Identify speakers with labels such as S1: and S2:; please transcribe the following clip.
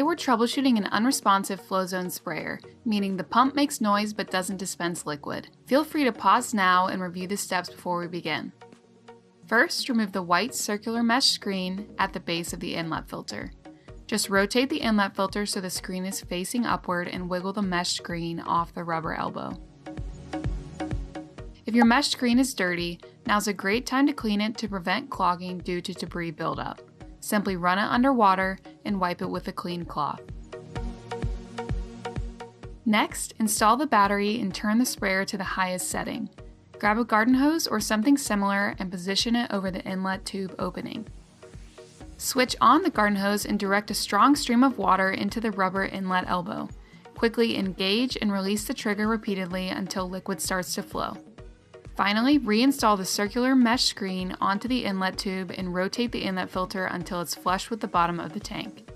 S1: Today we're troubleshooting an unresponsive FlowZone sprayer, meaning the pump makes noise but doesn't dispense liquid. Feel free to pause now and review the steps before we begin. First, remove the white circular mesh screen at the base of the inlet filter. Just rotate the inlet filter so the screen is facing upward and wiggle the mesh screen off the rubber elbow. If your mesh screen is dirty, now's a great time to clean it to prevent clogging due to debris buildup. Simply run it under water and wipe it with a clean cloth. Next, install the battery and turn the sprayer to the highest setting. Grab a garden hose or something similar and position it over the inlet tube opening. Switch on the garden hose and direct a strong stream of water into the rubber inlet elbow. Quickly engage and release the trigger repeatedly until liquid starts to flow. Finally, reinstall the circular mesh screen onto the inlet tube and rotate the inlet filter until it's flush with the bottom of the tank.